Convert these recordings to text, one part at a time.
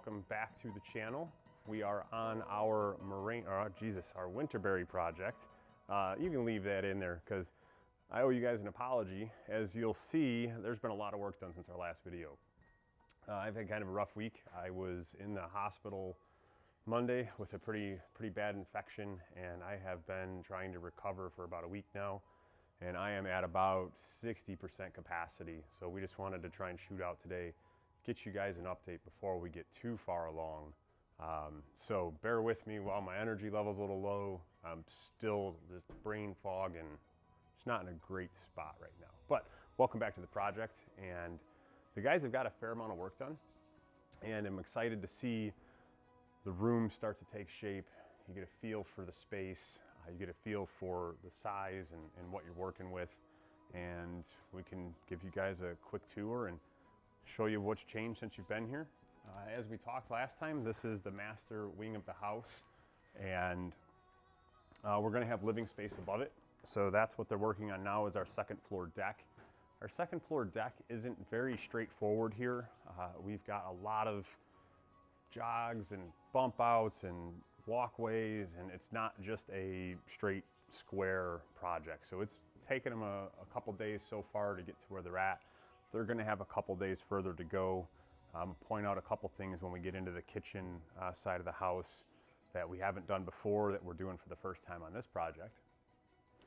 welcome back to the channel. We are on our our Winterberry project. You can leave that in there because I owe you guys an apology. As you'll see, there's been a lot of work done since our last video. I've had kind of a rough week. I was in the hospital Monday with a pretty bad infection, and I have been trying to recover for about a week now, and I am at about 60% capacity. So we just wanted to try and shoot out today, get you guys an update before we get too far along. So bear with me while my energy level's a little low. I'm still just brain fog and it's not in a great spot right now. But welcome back to the project, and the guys have got a fair amount of work done, and I'm excited to see the room start to take shape. You get a feel for the space, you get a feel for the size and what you're working with, and we can give you guys a quick tour and show you what's changed since you've been here. As we talked last time, this is the master wing of the house, and we're going to have living space above it. So that's what they're working on now, is our second floor deck. Our second floor deck isn't very straightforward here. We've got a lot of jogs and bump outs and walkways, and it's not just a straight square project. So it's taken them a couple days so far to get to where they're at. They're going to have a couple days further to go. Point out a couple things when we get into the kitchen side of the house that we haven't done before, that we're doing for the first time on this project.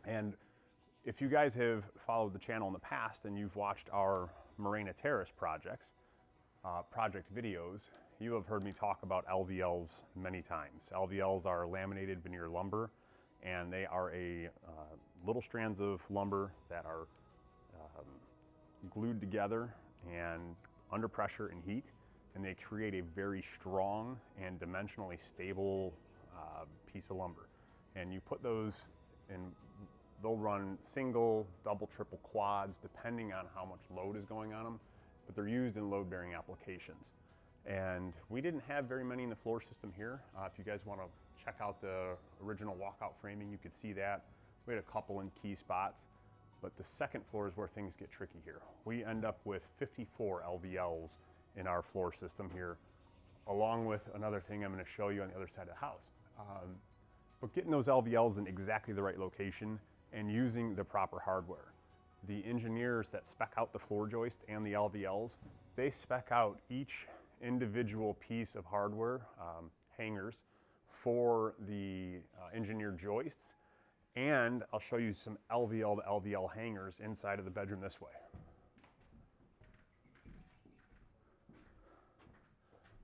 And if you guys have followed the channel in the past and you've watched our Marina Terrace project videos, you have heard me talk about LVLs many times. LVLs are laminated veneer lumber, and they are a little strands of lumber that are glued together and under pressure and heat, and they create a very strong and dimensionally stable piece of lumber. And you put those in, they'll run single, double, triple quads depending on how much load is going on them, but they're used in load-bearing applications. And we didn't have very many in the floor system here. If you guys want to check out the original walkout framing, you could see that. We had a couple in key spots, but the second floor is where things get tricky here. We end up with 54 LVLs in our floor system here, along with another thing I'm going to show you on the other side of the house. But getting those LVLs in exactly the right location and using the proper hardware. The engineers that spec out the floor joist and the LVLs, they spec out each individual piece of hardware, hangers, for the engineered joists. And I'll show you some LVL to LVL hangers inside of the bedroom this way.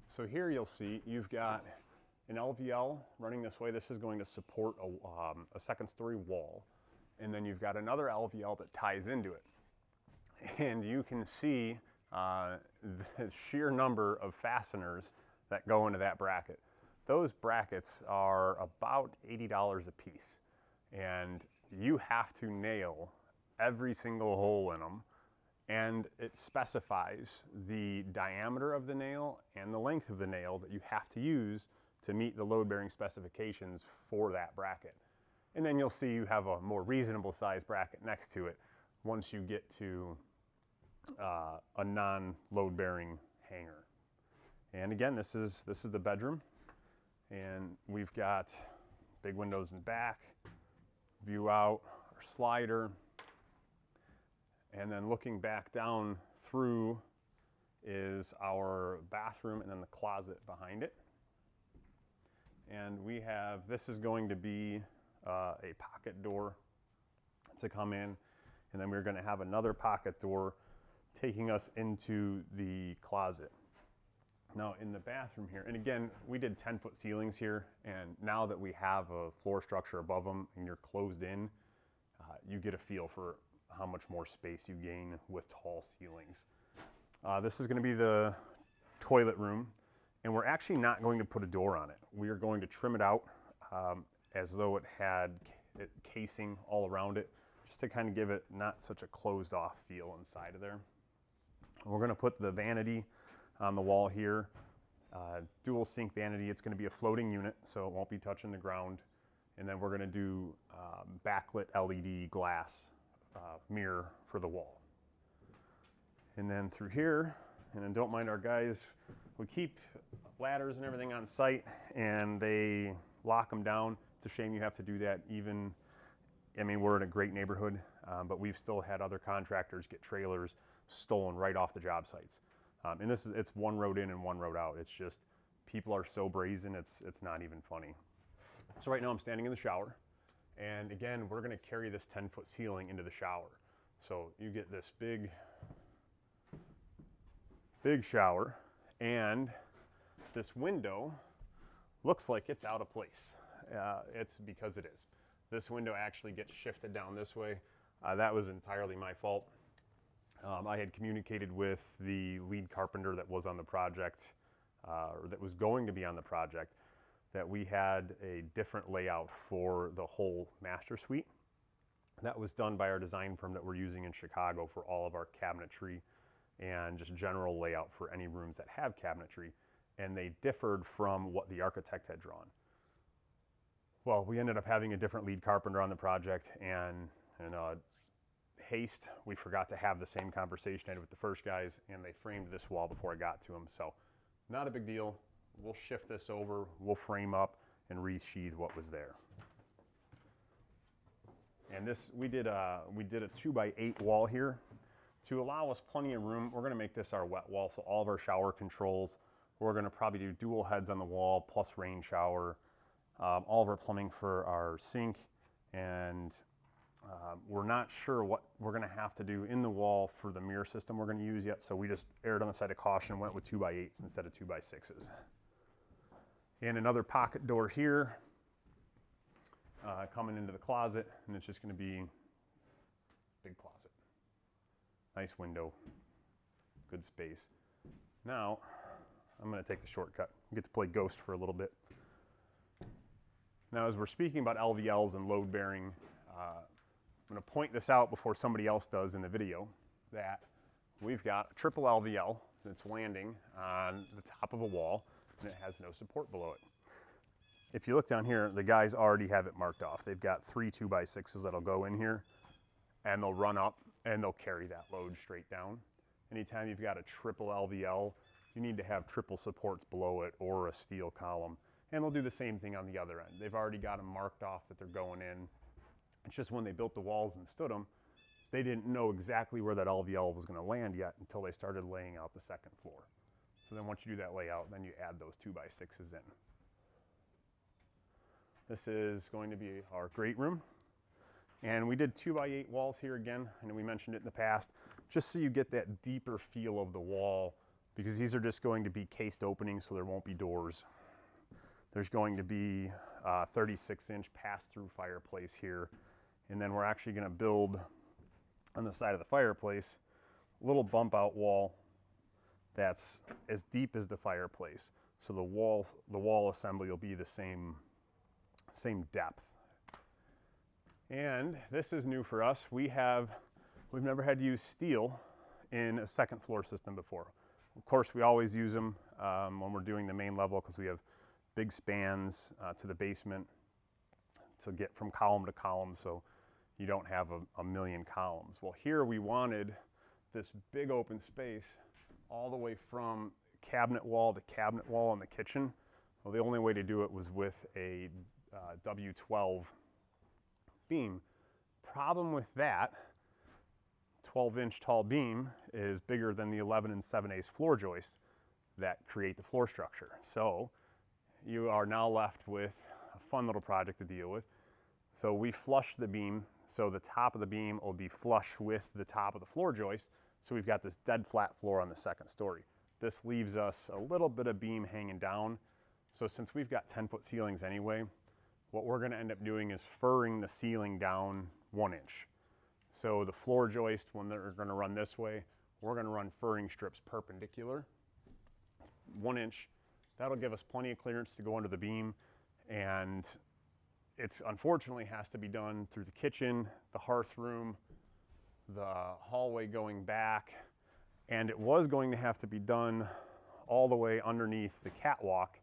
So here you'll see you've got an LVL running this way. This is going to support a second story wall. And then you've got another LVL that ties into it. And you can see the sheer number of fasteners that go into that bracket. Those brackets are about $80 a piece. And you have to nail every single hole in them, and it specifies the diameter of the nail and the length of the nail that you have to use to meet the load-bearing specifications for that bracket. And then you'll see you have a more reasonable size bracket next to it once you get to a non-load-bearing hanger. And again, this is the bedroom, and we've got big windows in the back, view out, our slider, and then looking back down through is our bathroom and then the closet behind it. And we have, this is going to be a pocket door to come in, and then we're going to have another pocket door taking us into the closet. Now in the bathroom here, and again, we did 10-foot ceilings here, and now that we have a floor structure above them and you're closed in, you get a feel for how much more space you gain with tall ceilings. This is going to be the toilet room, and we're actually not going to put a door on it. We are going to trim it out as though it had casing all around it, just to kind of give it not such a closed off feel inside of there. We're going to put the vanity on the wall here, dual sink vanity. It's going to be a floating unit, so it won't be touching the ground. And then we're going to do backlit LED glass mirror for the wall. And then through here, and then don't mind our guys we keep ladders and everything on site, and they lock them down. It's a shame you have to do that even, I mean, we're in a great neighborhood, but we've still had other contractors get trailers stolen right off the job sites. And it's one road in and one road out. It's just, people are so brazen, it's not even funny. So right now I'm standing in the shower, and again, we're gonna carry this 10-foot ceiling into the shower. So you get this big shower, and this window looks like it's out of place. It's because it is. This window actually gets shifted down this way. That was entirely my fault. I had communicated with the lead carpenter that was on the project, or that was going to be on the project, that we had a different layout for the whole master suite. That was done by our design firm that we're using in Chicago for all of our cabinetry and just general layout for any rooms that have cabinetry. And they differed from what the architect had drawn. Well, we ended up having a different lead carpenter on the project, and in haste, we forgot to have the same conversation I had with the first guys, and they framed this wall before I got to them. So not a big deal. We'll shift this over, we'll frame up and resheathe what was there. And this, we did a 2x8 wall here to allow us plenty of room. We're gonna make this our wet wall, so all of our shower controls, we're gonna probably do dual heads on the wall plus rain shower, all of our plumbing for our sink, and we're not sure what we're gonna have to do in the wall for the mirror system we're gonna use yet, so we just erred on the side of caution and went with 2x8s instead of 2x6s. And another pocket door here, coming into the closet, and it's just gonna be a big closet. Nice window, good space. Now, I'm gonna take the shortcut. Get to play Ghost for a little bit. Now, as we're speaking about LVLs and load bearing, I'm gonna point this out before somebody else does in the video, that we've got a triple LVL that's landing on the top of a wall, and it has no support below it. If you look down here, the guys already have it marked off. They've got 3 2x6s that'll go in here, and they'll run up, and they'll carry that load straight down. Anytime you've got a triple LVL, you need to have triple supports below it or a steel column. And they'll do the same thing on the other end. They've already got them marked off that they're going in. It's just when they built the walls and stood them, they didn't know exactly where that LVL was gonna land yet until they started laying out the second floor. So then once you do that layout, then you add those 2x6s in. This is going to be our great room. And we did 2x8 walls here again. I know we mentioned it in the past, just so you get that deeper feel of the wall, because these are just going to be cased openings, so there won't be doors. There's going to be a 36-inch pass-through fireplace here. And then we're actually gonna build on the side of the fireplace a little bump out wall that's as deep as the fireplace. So the wall assembly will be the same depth. And this is new for us. We've never had to use steel in a second floor system before. Of course, we always use them when we're doing the main level, because we have big spans to the basement to get from column to column, so you don't have a million columns. Well, here we wanted this big open space all the way from cabinet wall to cabinet wall in the kitchen. Well, the only way to do it was with a W12 beam. Problem with that, 12-inch tall beam is bigger than the 11 7/8 floor joists that create the floor structure. So you are now left with a fun little project to deal with. So we flushed the beam, so the top of the beam will be flush with the top of the floor joist. So we've got this dead flat floor on the second story. This leaves us a little bit of beam hanging down. So since we've got 10-foot ceilings anyway, what we're gonna end up doing is furring the ceiling down 1 inch. So the floor joist, when they're gonna run this way, we're gonna run furring strips perpendicular, 1 inch. That'll give us plenty of clearance to go under the beam, and it's unfortunately has to be done through the kitchen, the hearth room, the hallway going back, and it was going to have to be done all the way underneath the catwalk,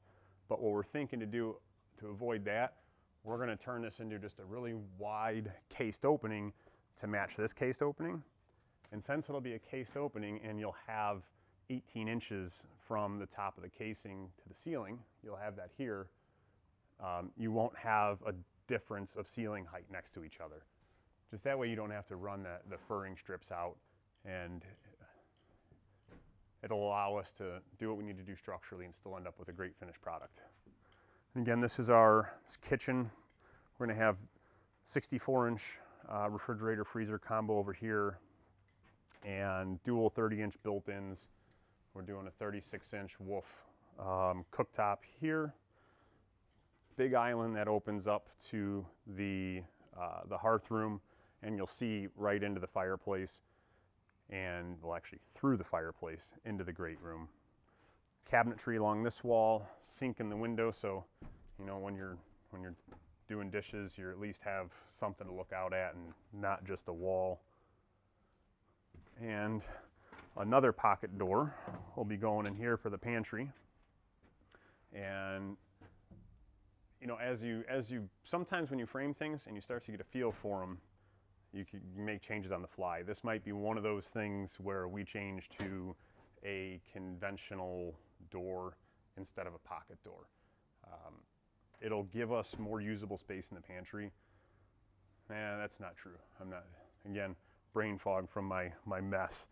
but what we're thinking to do to avoid that, we're gonna turn this into just a really wide cased opening to match this cased opening. And since it'll be a cased opening and you'll have 18 inches from the top of the casing to the ceiling. You'll have that here. You won't have a difference of ceiling height next to each other. Just that way you don't have to run the furring strips out, and it'll allow us to do what we need to do structurally and still end up with a great finished product. And again, this is our kitchen. We're gonna have 64-inch refrigerator freezer combo over here and dual 30-inch built-ins. We're doing a 36-inch Wolf cooktop here. Big island that opens up to the hearth room, and you'll see right into the fireplace, and well, actually through the fireplace into the great room. Cabinetry along this wall, sink in the window, so you know when you're doing dishes, you at least have something to look out at and not just a wall. And another pocket door will be going in here for the pantry. And you know, as you sometimes when you frame things and you start to get a feel for them, you can make changes on the fly. This might be one of those things where we change to a conventional door instead of a pocket door. It'll give us more usable space in the pantry. That's not true. I'm not, again, brain fog from my mess.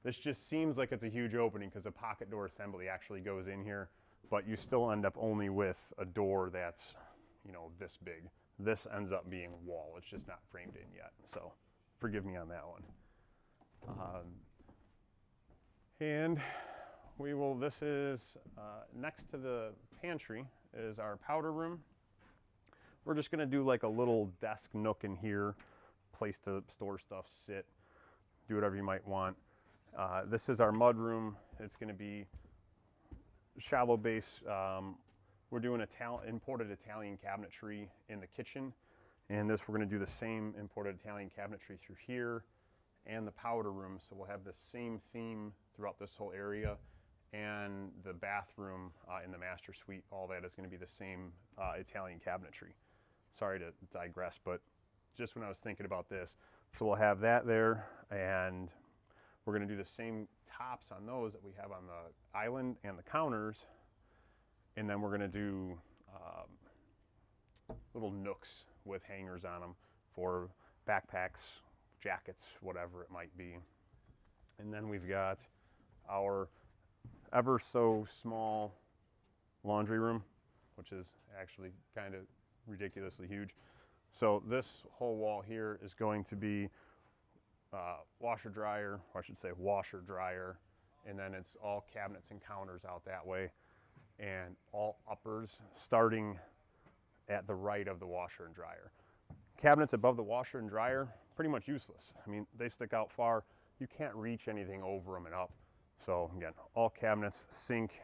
This just seems like it's a huge opening because a pocket door assembly actually goes in here, but you still end up only with a door that's, you know, this big. This ends up being a wall. It's just not framed in yet. So forgive me on that one. And we will, this is next to the pantry is our powder room. We're just gonna do like a little desk nook in here, place to store stuff, sit, do whatever you might want. This is our mudroom. It's gonna be shallow base. We're doing imported Italian cabinetry in the kitchen, and this we're going to do the same imported Italian cabinetry through here and the powder room. So we'll have the same theme throughout this whole area, and the bathroom in the master suite, all that is going to be the same Italian cabinetry. Sorry to digress, but just when I was thinking about this, so we'll have that there, and we're going to do the same tops on those that we have on the island and the counters. And then we're going to do little nooks with hangers on them for backpacks, jackets, whatever it might be. And then we've got our ever so small laundry room, which is actually kind of ridiculously huge. So this whole wall here is going to be washer dryer, or I should say washer dryer, and then it's all cabinets and counters out that way, and all uppers starting at the right of the washer and dryer. Cabinets above the washer and dryer, pretty much useless. I mean, they stick out far. You can't reach anything over them and up. So again, all cabinets, sink,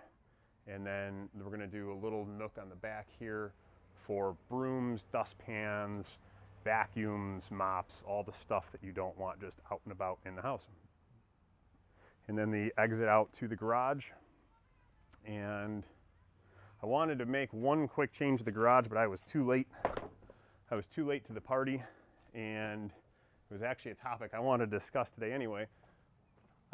and then we're gonna do a little nook on the back here for brooms, dustpans, vacuums, mops, all the stuff that you don't want just out and about in the house. And then the exit out to the garage. And I wanted to make one quick change to the garage, but I was too late. I was too late to the party, and it was actually a topic I wanted to discuss today anyway.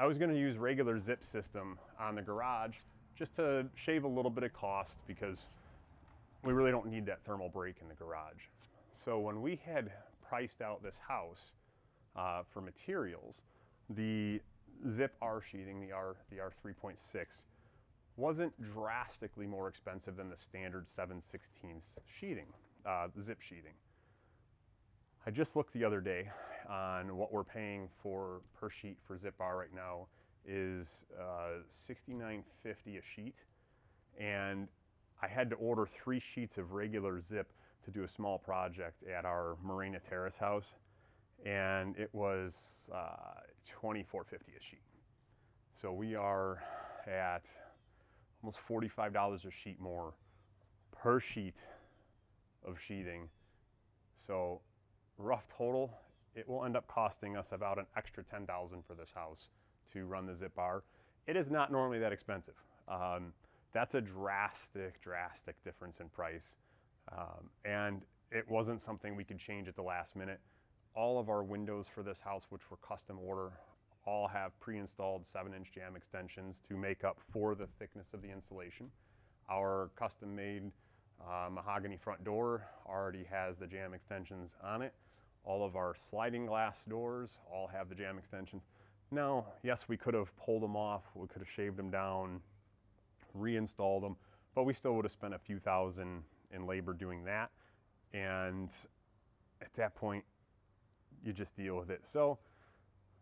I was going to use regular zip system on the garage just to shave a little bit of cost, because we really don't need that thermal break in the garage. So when we had priced out this house for materials, the Zip R Sheathing, the R 3.6, wasn't drastically more expensive than the standard 7/16 sheathing, zip sheathing. I just looked the other day on what we're paying for per sheet for Zip R right now is $69.50 a sheet, and I had to order 3 sheets of regular zip to do a small project at our Marina Terrace house, and it was $24.50 a sheet. So we are at almost $45 a sheet more per sheet of sheathing. So rough total, it will end up costing us about an extra $10,000 for this house to run the Zip R. It is not normally that expensive. That's a drastic difference in price. And it wasn't something we could change at the last minute. All of our windows for this house, which were custom order, all have pre-installed 7-inch jamb extensions to make up for the thickness of the insulation. Our custom-made mahogany front door already has the jamb extensions on it. All of our sliding glass doors all have the jamb extensions. Now, yes, we could have pulled them off, we could have shaved them down, reinstalled them, but we still would have spent a few thousand in labor doing that. And at that point, you just deal with it. So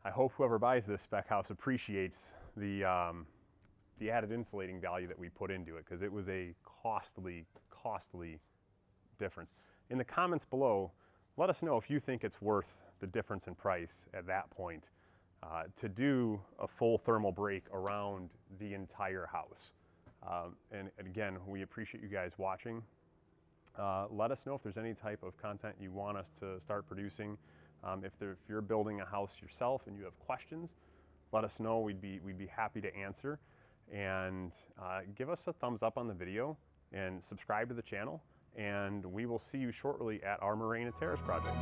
I hope whoever buys this spec house appreciates the added insulating value that we put into it, because it was a costly difference. In the comments below, let us know if you think it's worth the difference in price at that point to do a full thermal break around the entire house. And again, we appreciate you guys watching. Let us know if there's any type of content you want us to start producing. If you're building a house yourself and you have questions, let us know. We'd be happy to answer. And give us a thumbs up on the video and subscribe to the channel. And we will see you shortly at our Marina Terrace project.